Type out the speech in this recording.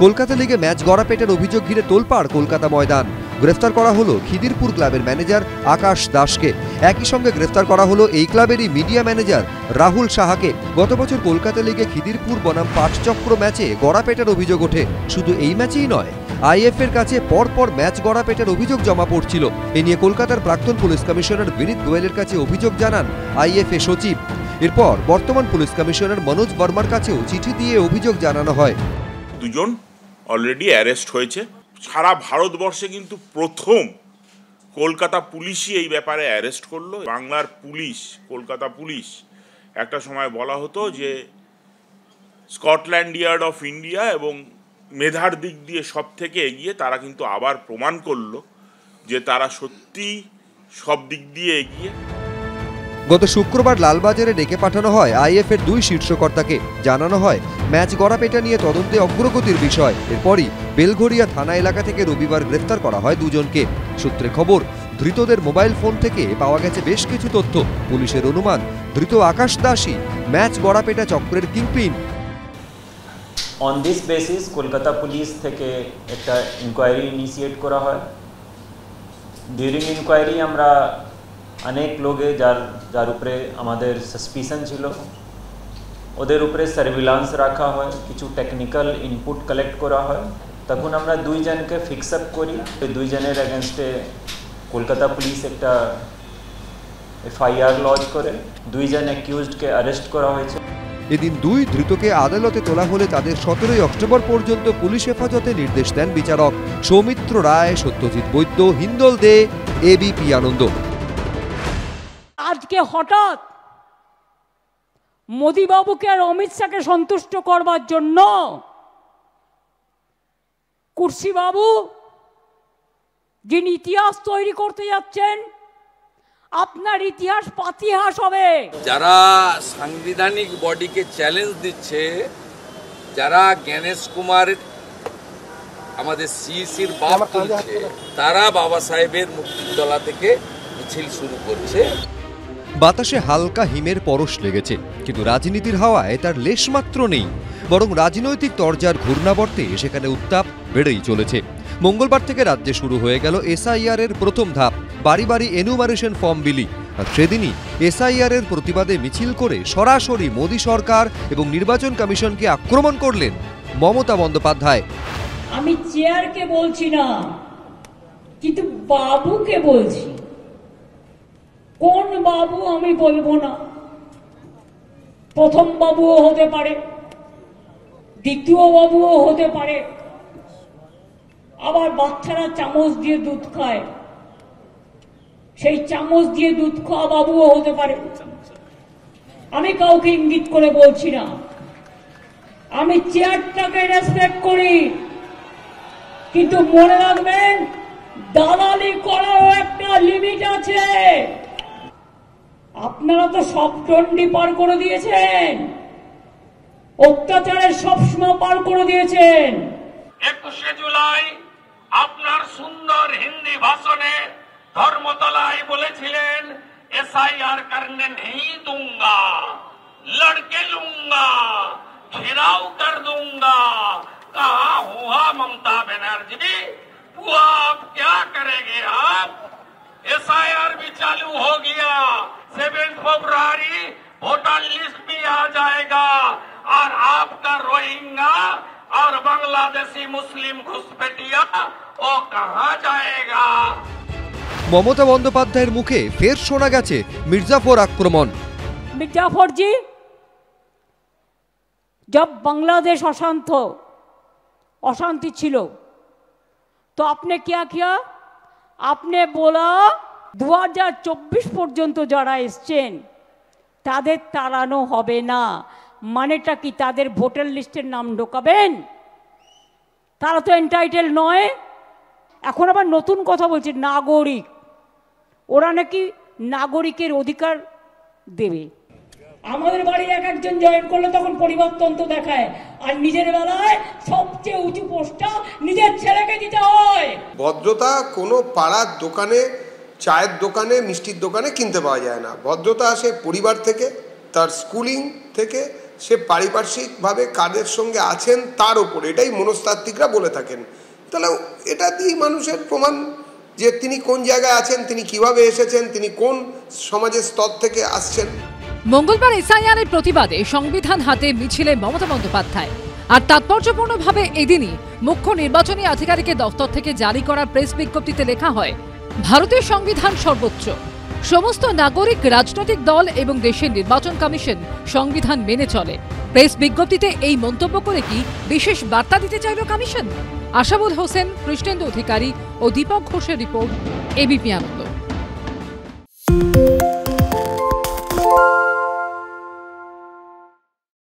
কলকাতা লিগে ম্যাচ গড়াপেটার অভিযোগ ঘিরে তোলপাড় কলকাতা ময়দান। গ্রেফতার করা হলো খিদিরপুর ক্লাবের ম্যানেজার আকাশ দাসকে। একই সঙ্গে গ্রেফতার করা হলো এই ক্লাবেরই মিডিয়া ম্যানেজার রাহুল সাহাকে। গত বছর কলকাতা লিগে খিদিরপুর বনাম পাটচক্র ম্যাচে গড়াপেটার অভিযোগ ওঠে। শুধু এই ম্যাচেই নয়, আইএফ এর কাছে পরপর ম্যাচ গড়াপেটার অভিযোগ জমা পড়ছিল। এ নিয়ে কলকাতার প্রাক্তন পুলিশ কমিশনার বিনীত গোয়েলের কাছে অভিযোগ জানান আইএফ এ সচিব। এরপর বর্তমান পুলিশ কমিশনার মনোজ বর্মার কাছেও চিঠি দিয়ে অভিযোগ জানানো হয়। দুজন অলরেডি অ্যারেস্ট হয়েছে। সারা ভারতবর্ষে কিন্তু প্রথম কলকাতা পুলিশই এই ব্যাপারে অ্যারেস্ট করলো। বাংলার পুলিশ, কলকাতা পুলিশ একটা সময় বলা হতো যে স্কটল্যান্ড ইয়ার্ড অফ ইন্ডিয়া এবং মেধার দিক দিয়ে সব থেকে এগিয়ে। তারা কিন্তু আবার প্রমাণ করলো যে তারা সত্যি সব দিক দিয়ে এগিয়ে। গত শুক্রবার লালবাজারে ডেকে পাঠানো হয় আইএফ এর দুই শীর্ষকর্তাকে। জানানো হয় ম্যাচ গড়াপেটা নিয়ে তদন্তে অগ্রগতির বিষয়। এরপরই বেলঘরিয়া থানা এলাকা থেকে রবিবার গ্রেফতার করা হয় দুজনকে। সূত্রে খবর, ধৃতদের মোবাইল ফোন থেকে পাওয়া গেছে বেশ কিছু তথ্য। পুলিশের অনুমান, ধৃত আকাশ দাসই ম্যাচ গড়াপেটা চক্রের kingpin. On this basis Kolkata police থেকে একটা ইনকোয়ারি ইনিশিয়েট করা হয়। ডিউরিং ইনকোয়ারি আমরা অনেক লোকে যার উপরে আমাদের সাসপিশন ছিল ওদের উপরে সার্ভিলান্স রাখা হয়, কিছু টেকনিক্যাল ইনপুট কালেক্ট করা হয়। তখন আমরা দুইজনকে ফিক্স আপ করি। দুইজনের এগেনস্টে কলকাতা পুলিশ একটা এফআইআর লজ করে দুইজন অ্যাকিউজডকে অ্যারেস্ট করা হয়েছে। এদিন দুই ধৃতকে আদালতে তোলা হলে তাদের 17 অক্টোবর পর্যন্ত পুলিশ হেফাজতে নির্দেশ দেন বিচারক সৌমিত্র রায়, সত্যজিৎ বৈদ্য, হিন্দল দে, এবিপি আনন্দ। আজকে হঠাৎ মোদি বাবুকে আর অমিত শাহকে সন্তুষ্ট করবার জন্য কুর্সি বাবু যিনি ইতিহাস তৈরি করতে যাচ্ছেন, আপনার ইতিহাস পাতিহাস হবে। যারা সাংবিধানিক বডিকে চ্যালেঞ্জ দিচ্ছে, যারা জ্ঞানেশ কুমার আমাদের সিইসির বাপ তুলছে, তারা বাবা সাহেবের মুক্তিতলা থেকে মিছিল শুরু করছে। বাতাসে হালকা হিমের পরশ লেগেছে, কিন্তু রাজনীতির হাওয়ায় তার লেশমাত্র নেই। বরং রাজনৈতিক তরজার ঘূর্ণাবর্তে সেখানে উত্তাপ বেড়েই চলেছে। মঙ্গলবার থেকে রাজ্যে শুরু হয়ে গেল এসআইআর এর প্রথম ধাপ, বাড়ি বাড়ি এনুমারেশন ফর্ম বিলি। আর সেদিনই এসআইআর এর প্রতিবাদে মিছিল করে সরাসরি মোদী সরকার এবং নির্বাচন কমিশনকে আক্রমণ করলেন মমতা বন্দ্যোপাধ্যায়। আমি চেয়ারকে বলছি না, কিন্তু বাবুকে বলছি। কোন বাবু আমি বলবো না। প্রথম বাবুও হতে পারে, দ্বিতীয় বাবুও হতে পারে, আবার বাচ্চারা চামচ দিয়ে দুধ খায়, সেই চামচ দিয়ে দুধ খাওয়া বাবুও হতে পারে। আমি কাউকে ইঙ্গিত করে বলছি না। আমি চেয়ারটাকে রেসপেক্ট করি, কিন্তু মনে রাখবেন দালালি করারও একটা লিমিট আছে। আপনারা তো সব চণ্ডী পার করে দিয়েছেন, অত্যাচারের সব সীমা পার করে দিয়েছেন। 21 জুলাই আপনার সুন্দর হিন্দি ভাষণে ধর্মতলায় বলেছিলেন এসআইআর करने नहीं दूंगा, लड़के लूंगा, घेराव कर दूंगा। कहाँ हुआ ममता बनर्जी? हुआ आप क्या करेंगे? आप एसआईआर भी चालू हो गया, 7 फरवरी वोटर लिस्ट भी आ जाएगा और आपका रोहिंग्या और बांग्लादेशी मुस्लिम घुसपैठिया वो कहाँ जाएगा? মমতা বন্দ্যোপাধ্যায়ের মুখে ফের শোনা গেছে মির্জাফর আক্রমণ। मिर्जाफर जी, जब बांग्लादेश अशांति छिलो तो आपने क्या किया? आपने बोला 2024 পর্যন্ত যারা এসছেন তাদের তাড়ানো হবে না। মানেটা কি? তাদের ভোটার লিস্টের নাম ঢোকাবেন? তারা তো এন্টাইটেল নয়। এখন আবার নতুন কথা বলছে নাগরিক। ওরা নাকি নাগরিকের অধিকার দেবে। আমাদের বাড়ি একজন জয়েন করলে তখন পরিবর্তন তো দেখায়, আর নিজের বেলায় সবচেয়ে উঁচু পোস্টটা নিজের ছেলেকে দিতে হয়। ভদ্রতা কোনো পাড়ার দোকানে, চায়ের দোকানে, মিষ্টির দোকানে কিনতে পাওয়া যায় না। ভদ্রতা আসে পরিবার থেকে, তার স্কুলিং থেকে, সে পারিপার্শ্বিকভাবে কাদের সঙ্গে আছেন তার ওপর, এটাই মনস্তাত্ত্বিকরা বলে থাকেন। তাহলে এটা দিয়েই মানুষের প্রমাণ যে তিনি কোন জায়গায় আছেন, তিনি কিভাবে এসেছেন, তিনি কোন সমাজের স্তর থেকে আসছেন। মঙ্গলবার এসআইআরের প্রতিবাদে সংবিধান হাতে মিছিলে মমতা বন্দ্যোপাধ্যায়। আর তাৎপর্যপূর্ণভাবে এদিনই মুখ্য নির্বাচনী আধিকারিকের দফতর থেকে জারি করা প্রেস বিজ্ঞপ্তিতে লেখা হয়, ভারতের সংবিধান সর্বোচ্চ, সমস্ত নাগরিক, রাজনৈতিক দল এবং দেশের নির্বাচন কমিশন সংবিধান মেনে চলে। প্রেস বিজ্ঞপ্তিতে এই মন্তব্য করে কি বিশেষ বার্তা দিতে চাইল কমিশন? আশাবুল হোসেন, কৃষ্ণেন্দু অধিকারী ও দীপক ঘোষের রিপোর্ট, এবিপি আনন্দ।